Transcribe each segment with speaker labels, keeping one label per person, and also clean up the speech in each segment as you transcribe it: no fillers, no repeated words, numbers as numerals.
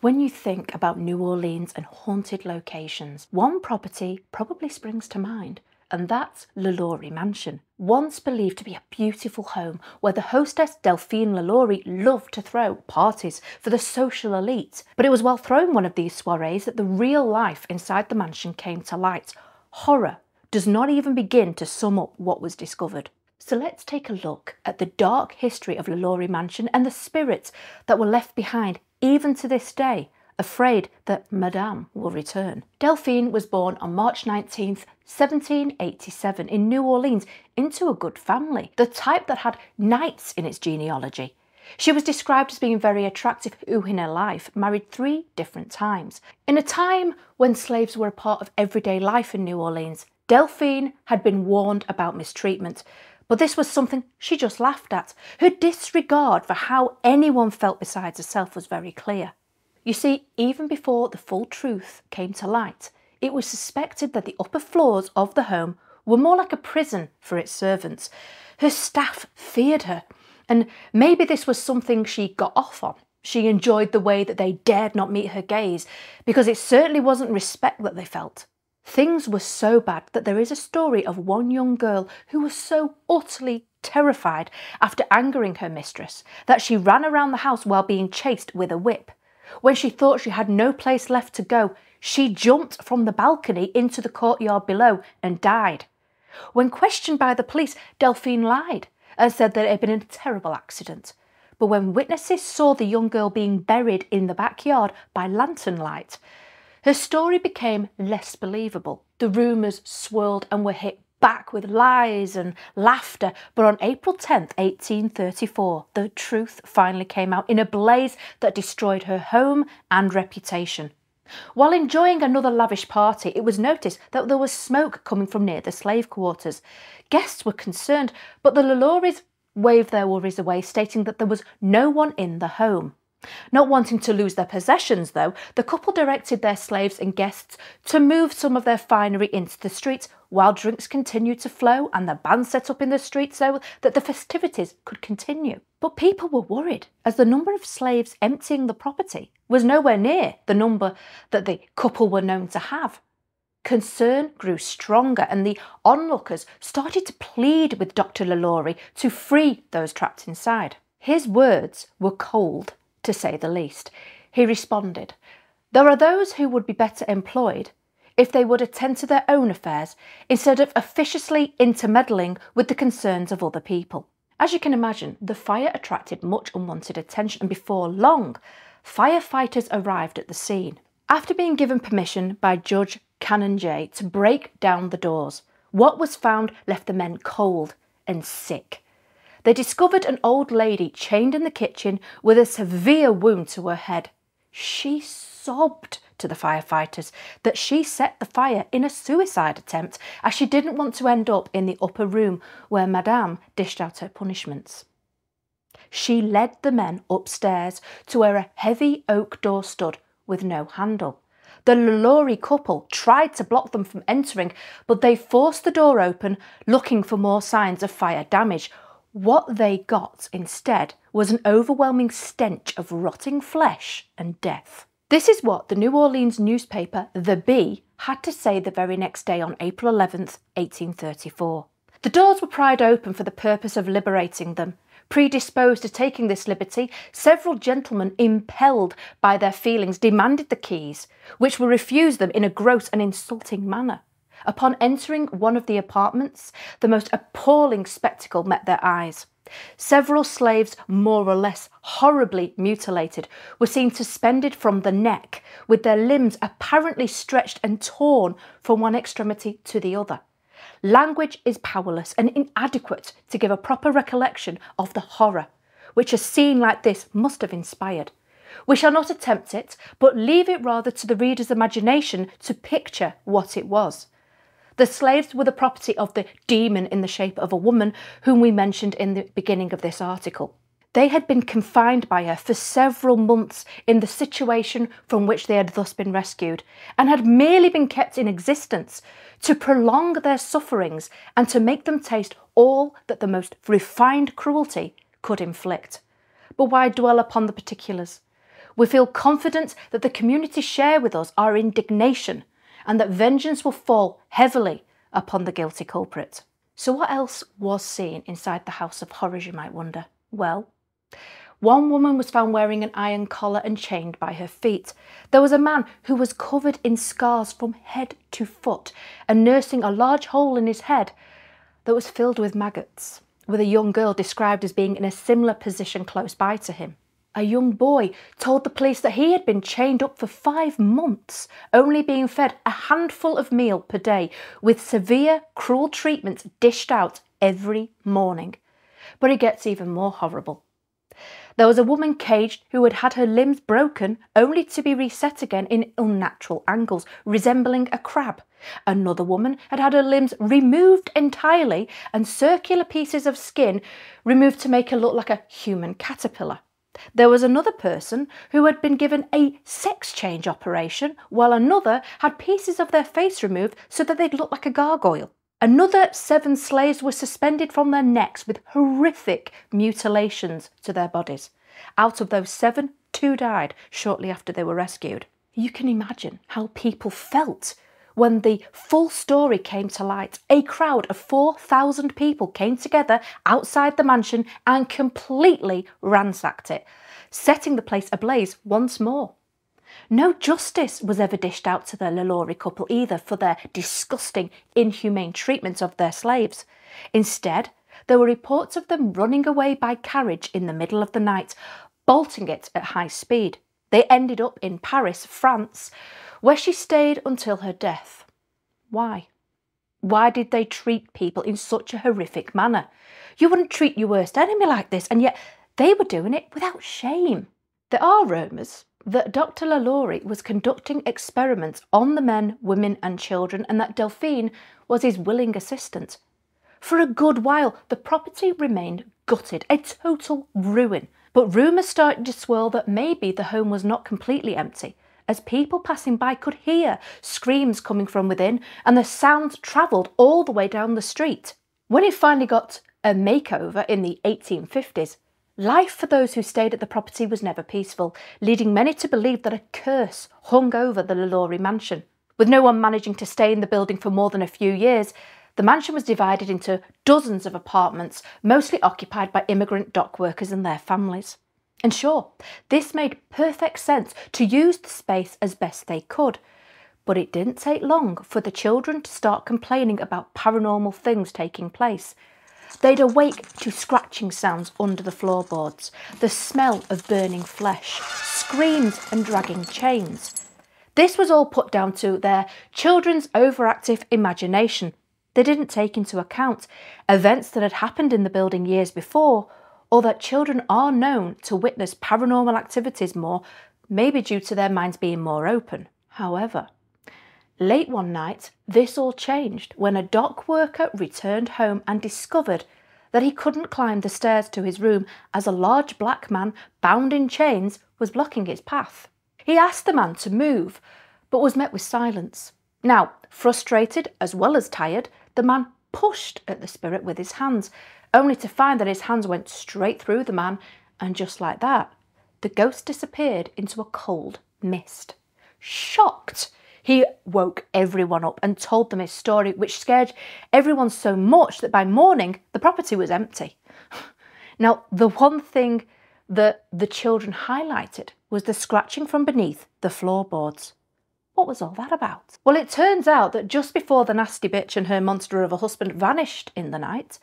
Speaker 1: When you think about New Orleans and haunted locations, one property probably springs to mind, and that's LaLaurie Mansion. Once believed to be a beautiful home where the hostess Delphine LaLaurie loved to throw parties for the social elite. But it was while throwing one of these soirees that the real life inside the mansion came to light. Horror does not even begin to sum up what was discovered. So let's take a look at the dark history of LaLaurie Mansion and the spirits that were left behind even to this day, afraid that Madame will return. Delphine was born on March 19th, 1787 in New Orleans into a good family, the type that had knights in its genealogy. She was described as being very attractive, who in her life married 3 different times. In a time when slaves were a part of everyday life in New Orleans, Delphine had been warned about mistreatment, but this was something she just laughed at. Her disregard for how anyone felt besides herself was very clear. You see, even before the full truth came to light, it was suspected that the upper floors of the home were more like a prison for its servants. Her staff feared her, and maybe this was something she got off on. She enjoyed the way that they dared not meet her gaze, because it certainly wasn't respect that they felt. Things were so bad that there is a story of one young girl who was so utterly terrified after angering her mistress that she ran around the house while being chased with a whip. When she thought she had no place left to go, she jumped from the balcony into the courtyard below and died. When questioned by the police, Delphine lied and said that it had been a terrible accident. But when witnesses saw the young girl being buried in the backyard by lantern light, her story became less believable. The rumours swirled and were hit back with lies and laughter, but on April 10th, 1834, the truth finally came out in a blaze that destroyed her home and reputation. While enjoying another lavish party, it was noticed that there was smoke coming from near the slave quarters. Guests were concerned, but the LaLauries waved their worries away, stating that there was no one in the home. Not wanting to lose their possessions, though, the couple directed their slaves and guests to move some of their finery into the streets while drinks continued to flow and the band set up in the street so that the festivities could continue. But people were worried, as the number of slaves emptying the property was nowhere near the number that the couple were known to have. Concern grew stronger, and the onlookers started to plead with Dr. LaLaurie to free those trapped inside. His words were cold, to say the least. He responded, "There are those who would be better employed if they would attend to their own affairs instead of officiously intermeddling with the concerns of other people." As you can imagine, the fire attracted much unwanted attention, and before long, firefighters arrived at the scene. After being given permission by Judge Canon J to break down the doors, what was found left the men cold and sick. They discovered an old lady chained in the kitchen with a severe wound to her head. She sobbed to the firefighters that she set the fire in a suicide attempt, as she didn't want to end up in the upper room where Madame dished out her punishments. She led the men upstairs to where a heavy oak door stood with no handle. The LaLaurie couple tried to block them from entering, but they forced the door open, looking for more signs of fire damage. What they got instead was an overwhelming stench of rotting flesh and death. This is what the New Orleans newspaper The Bee had to say the very next day on April 11th, 1834. The doors were pried open for the purpose of liberating them. Predisposed to taking this liberty, several gentlemen, impelled by their feelings, demanded the keys, which were refused them in a gross and insulting manner. Upon entering one of the apartments, the most appalling spectacle met their eyes. Several slaves, more or less horribly mutilated, were seen suspended from the neck, with their limbs apparently stretched and torn from one extremity to the other. Language is powerless and inadequate to give a proper recollection of the horror which a scene like this must have inspired. We shall not attempt it, but leave it rather to the reader's imagination to picture what it was. The slaves were the property of the demon in the shape of a woman whom we mentioned in the beginning of this article. They had been confined by her for several months in the situation from which they had thus been rescued, and had merely been kept in existence to prolong their sufferings and to make them taste all that the most refined cruelty could inflict. But why dwell upon the particulars? We feel confident that the community share with us our indignation and that vengeance will fall heavily upon the guilty culprit. So what else was seen inside the house of horrors, you might wonder? Well, one woman was found wearing an iron collar and chained by her feet. There was a man who was covered in scars from head to foot and nursing a large hole in his head that was filled with maggots, with a young girl described as being in a similar position close by to him. A young boy told the police that he had been chained up for 5 months, only being fed a handful of meal per day, with severe, cruel treatment dished out every morning. But it gets even more horrible. There was a woman caged who had had her limbs broken only to be reset again in unnatural angles, resembling a crab. Another woman had had her limbs removed entirely and circular pieces of skin removed to make her look like a human caterpillar. There was another person who had been given a sex change operation, while another had pieces of their face removed so that they'd look like a gargoyle. Another 7 slaves were suspended from their necks with horrific mutilations to their bodies. Out of those 7, 2 died shortly after they were rescued. You can imagine how people felt when the full story came to light. A crowd of 4,000 people came together outside the mansion and completely ransacked it, setting the place ablaze once more. No justice was ever dished out to the LaLaurie couple either for their disgusting, inhumane treatment of their slaves. Instead, there were reports of them running away by carriage in the middle of the night, bolting it at high speed. They ended up in Paris, France, where she stayed until her death. Why? Why did they treat people in such a horrific manner? You wouldn't treat your worst enemy like this, and yet they were doing it without shame. There are rumours that Dr. LaLaurie was conducting experiments on the men, women and children, and that Delphine was his willing assistant. For a good while, the property remained gutted, a total ruin. But rumours started to swirl that maybe the home was not completely empty, as people passing by could hear screams coming from within, and the sounds travelled all the way down the street. When it finally got a makeover in the 1850s, life for those who stayed at the property was never peaceful, leading many to believe that a curse hung over the LaLaurie Mansion. With no one managing to stay in the building for more than a few years, the mansion was divided into dozens of apartments, mostly occupied by immigrant dock workers and their families. And sure, this made perfect sense to use the space as best they could, but it didn't take long for the children to start complaining about paranormal things taking place. They'd awake to scratching sounds under the floorboards, the smell of burning flesh, screams and dragging chains. This was all put down to their children's overactive imagination. They didn't take into account events that had happened in the building years before, or that children are known to witness paranormal activities more, maybe due to their minds being more open. However, late one night, this all changed when a dock worker returned home and discovered that he couldn't climb the stairs to his room as a large black man bound in chains was blocking his path. He asked the man to move, but was met with silence. Now, frustrated as well as tired, the man pushed at the spirit with his hands, only to find that his hands went straight through the man, and just like that, the ghost disappeared into a cold mist. Shocked, he woke everyone up and told them his story, which scared everyone so much that by morning, the property was empty. Now, the one thing that the children highlighted was the scratching from beneath the floorboards. What was all that about? Well, it turns out that just before the nasty bitch and her monster of a husband vanished in the night,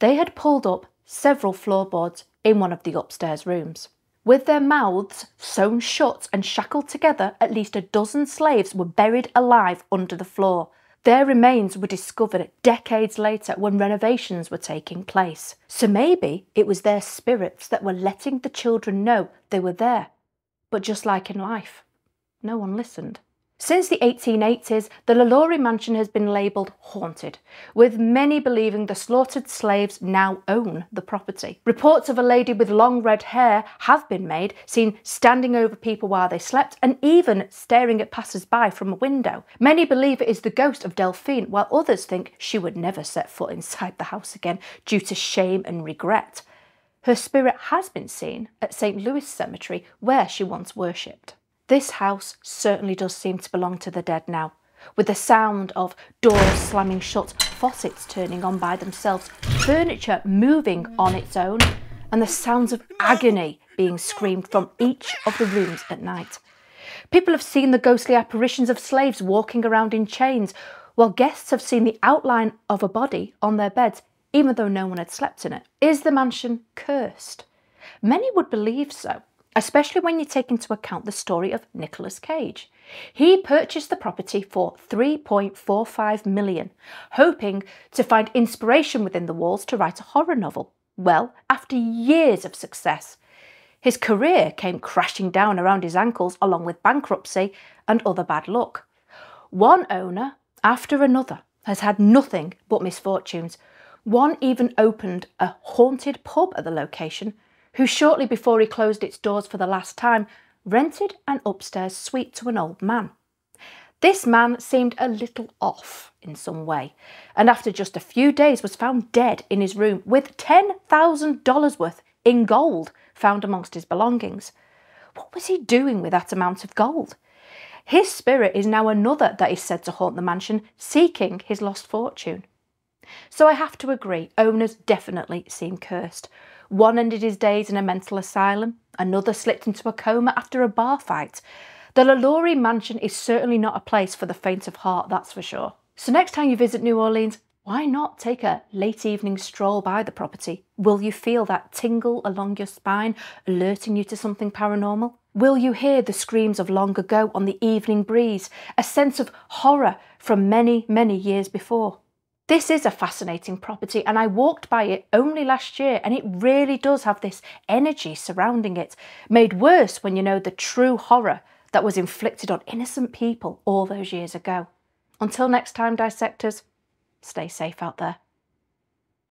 Speaker 1: they had pulled up several floorboards in one of the upstairs rooms. With their mouths sewn shut and shackled together, at least a dozen slaves were buried alive under the floor. Their remains were discovered decades later when renovations were taking place. So maybe it was their spirits that were letting the children know they were there. But just like in life, no one listened. Since the 1880s, the LaLaurie Mansion has been labelled haunted, with many believing the slaughtered slaves now own the property. Reports of a lady with long red hair have been made, seen standing over people while they slept, and even staring at passers-by from a window. Many believe it is the ghost of Delphine, while others think she would never set foot inside the house again due to shame and regret. Her spirit has been seen at St. Louis Cemetery, where she once worshipped. This house certainly does seem to belong to the dead now, with the sound of doors slamming shut, faucets turning on by themselves, furniture moving on its own, and the sounds of agony being screamed from each of the rooms at night. People have seen the ghostly apparitions of slaves walking around in chains, while guests have seen the outline of a body on their beds, even though no one had slept in it. Is the mansion cursed? Many would believe so, especially when you take into account the story of Nicolas Cage. He purchased the property for $3.45 million, hoping to find inspiration within the walls to write a horror novel. Well, after years of success, his career came crashing down around his ankles, along with bankruptcy and other bad luck. One owner after another has had nothing but misfortunes. One even opened a haunted pub at the location, who shortly before he closed its doors for the last time, rented an upstairs suite to an old man. This man seemed a little off in some way, and after just a few days was found dead in his room with $10,000 worth in gold found amongst his belongings. What was he doing with that amount of gold? His spirit is now another that is said to haunt the mansion, seeking his lost fortune. So I have to agree, owners definitely seem cursed. One ended his days in a mental asylum, another slipped into a coma after a bar fight. The LaLaurie Mansion is certainly not a place for the faint of heart, that's for sure. So next time you visit New Orleans, why not take a late evening stroll by the property? Will you feel that tingle along your spine, alerting you to something paranormal? Will you hear the screams of long ago on the evening breeze, a sense of horror from many, many years before? This is a fascinating property, and I walked by it only last year, and it really does have this energy surrounding it, made worse when you know the true horror that was inflicted on innocent people all those years ago. Until next time, dissectors, stay safe out there.